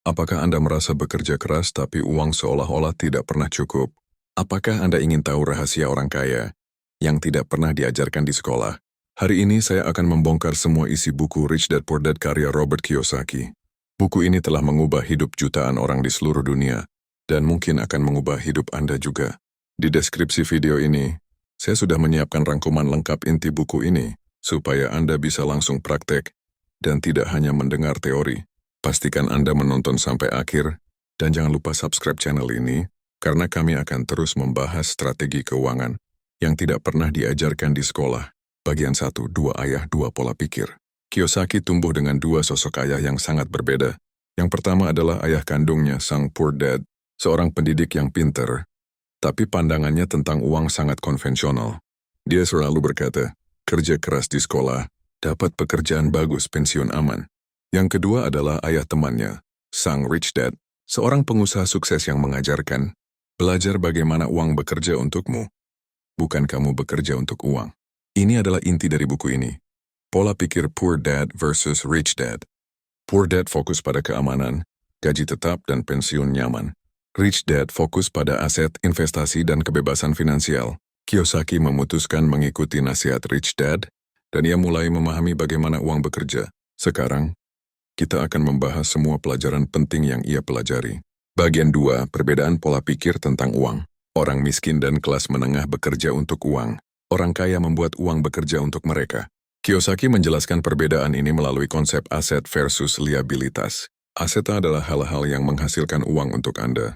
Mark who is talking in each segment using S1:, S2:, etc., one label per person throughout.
S1: Apakah Anda merasa bekerja keras tapi uang seolah-olah tidak pernah cukup? Apakah Anda ingin tahu rahasia orang kaya yang tidak pernah diajarkan di sekolah? Hari ini saya akan membongkar semua isi buku Rich Dad Poor Dad karya Robert Kiyosaki. Buku ini telah mengubah hidup jutaan orang di seluruh dunia dan mungkin akan mengubah hidup Anda juga. Di deskripsi video ini, saya sudah menyiapkan rangkuman lengkap inti buku ini supaya Anda bisa langsung praktek dan tidak hanya mendengar teori. Pastikan Anda menonton sampai akhir, dan jangan lupa subscribe channel ini, karena kami akan terus membahas strategi keuangan yang tidak pernah diajarkan di sekolah. Bagian 1, 2 ayah, 2 pola pikir. Kiyosaki tumbuh dengan dua sosok ayah yang sangat berbeda. Yang pertama adalah ayah kandungnya, sang poor dad, seorang pendidik yang pintar, tapi pandangannya tentang uang sangat konvensional. Dia selalu berkata, kerja keras di sekolah, dapat pekerjaan bagus, pensiun aman. Yang kedua adalah ayah temannya, sang rich dad, seorang pengusaha sukses yang mengajarkan, belajar bagaimana uang bekerja untukmu, bukan kamu bekerja untuk uang. Ini adalah inti dari buku ini. Pola pikir poor dad versus rich dad. Poor dad fokus pada keamanan, gaji tetap dan pensiun nyaman. Rich dad fokus pada aset, investasi dan kebebasan finansial. Kiyosaki memutuskan mengikuti nasihat rich dad, dan ia mulai memahami bagaimana uang bekerja. Sekarang, kita akan membahas semua pelajaran penting yang ia pelajari. Bagian 2, perbedaan pola pikir tentang uang. Orang miskin dan kelas menengah bekerja untuk uang. Orang kaya membuat uang bekerja untuk mereka. Kiyosaki menjelaskan perbedaan ini melalui konsep aset versus liabilitas. Aset adalah hal-hal yang menghasilkan uang untuk Anda.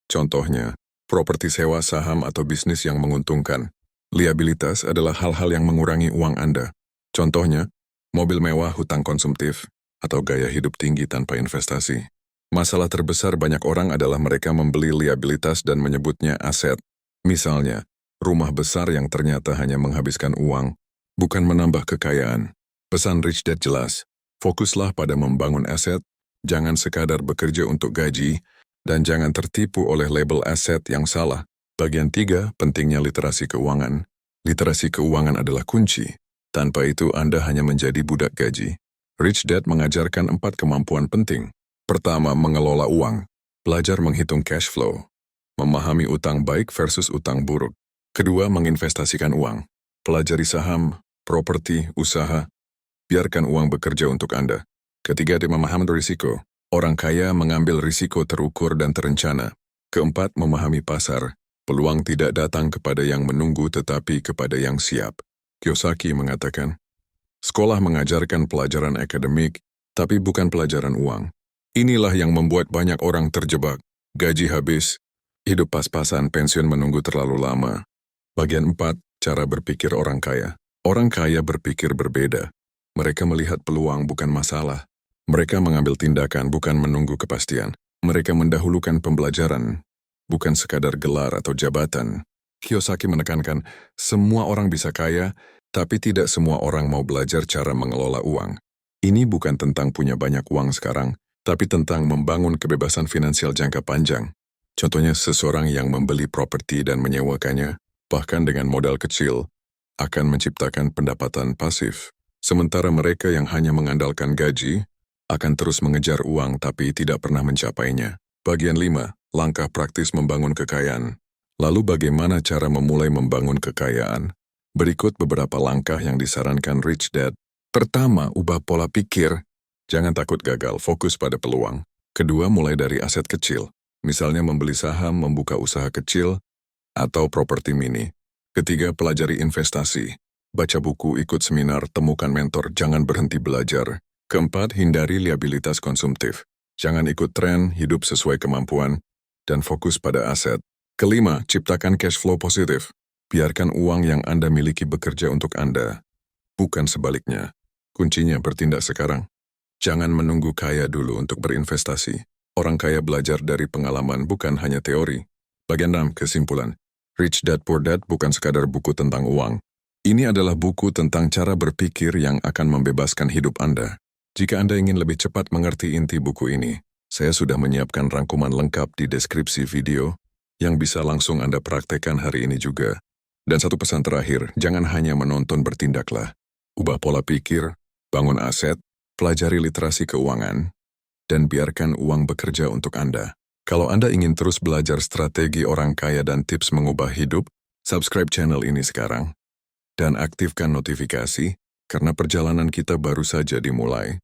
S1: Contohnya, properti sewa, saham, atau bisnis yang menguntungkan. Liabilitas adalah hal-hal yang mengurangi uang Anda. Contohnya, mobil mewah, hutang konsumtif, atau gaya hidup tinggi tanpa investasi. Masalah terbesar banyak orang adalah mereka membeli liabilitas dan menyebutnya aset. Misalnya, rumah besar yang ternyata hanya menghabiskan uang, bukan menambah kekayaan. Pesan Rich Dad jelas, fokuslah pada membangun aset, jangan sekadar bekerja untuk gaji, dan jangan tertipu oleh label aset yang salah. Bagian 3, pentingnya literasi keuangan. Literasi keuangan adalah kunci. Tanpa itu Anda hanya menjadi budak gaji. Rich Dad mengajarkan 4 kemampuan penting. Pertama, mengelola uang. Belajar menghitung cash flow. Memahami utang baik versus utang buruk. Kedua, menginvestasikan uang. Pelajari saham, properti, usaha. Biarkan uang bekerja untuk Anda. Ketiga, memahami risiko. Orang kaya mengambil risiko terukur dan terencana. Keempat, memahami pasar. Peluang tidak datang kepada yang menunggu tetapi kepada yang siap. Kiyosaki mengatakan, sekolah mengajarkan pelajaran akademik, tapi bukan pelajaran uang. Inilah yang membuat banyak orang terjebak. Gaji habis, hidup pas-pasan, pensiun menunggu terlalu lama. Bagian 4, cara berpikir orang kaya. Orang kaya berpikir berbeda. Mereka melihat peluang bukan masalah. Mereka mengambil tindakan bukan menunggu kepastian. Mereka mendahulukan pembelajaran, bukan sekadar gelar atau jabatan. Kiyosaki menekankan, semua orang bisa kaya, tapi tidak semua orang mau belajar cara mengelola uang. Ini bukan tentang punya banyak uang sekarang, tapi tentang membangun kebebasan finansial jangka panjang. Contohnya seseorang yang membeli properti dan menyewakannya, bahkan dengan modal kecil, akan menciptakan pendapatan pasif. Sementara mereka yang hanya mengandalkan gaji, akan terus mengejar uang tapi tidak pernah mencapainya. Bagian 5, langkah praktis membangun kekayaan. Lalu bagaimana cara memulai membangun kekayaan? Berikut beberapa langkah yang disarankan Rich Dad. Pertama, ubah pola pikir. Jangan takut gagal, fokus pada peluang. Kedua, mulai dari aset kecil. Misalnya membeli saham, membuka usaha kecil, atau properti mini. Ketiga, pelajari investasi. Baca buku, ikut seminar, temukan mentor, jangan berhenti belajar. Keempat, hindari liabilitas konsumtif. Jangan ikut tren, hidup sesuai kemampuan, dan fokus pada aset. Kelima, ciptakan cash flow positif. Biarkan uang yang Anda miliki bekerja untuk Anda, bukan sebaliknya. Kuncinya bertindak sekarang. Jangan menunggu kaya dulu untuk berinvestasi. Orang kaya belajar dari pengalaman, bukan hanya teori. Bagian 6, kesimpulan. Rich Dad Poor Dad bukan sekadar buku tentang uang. Ini adalah buku tentang cara berpikir yang akan membebaskan hidup Anda. Jika Anda ingin lebih cepat mengerti inti buku ini, saya sudah menyiapkan rangkuman lengkap di deskripsi video yang bisa langsung Anda praktekkan hari ini juga. Dan satu pesan terakhir, jangan hanya menonton, bertindaklah. Ubah pola pikir, bangun aset, pelajari literasi keuangan, dan biarkan uang bekerja untuk Anda. Kalau Anda ingin terus belajar strategi orang kaya dan tips mengubah hidup, subscribe channel ini sekarang. Dan aktifkan notifikasi, karena perjalanan kita baru saja dimulai.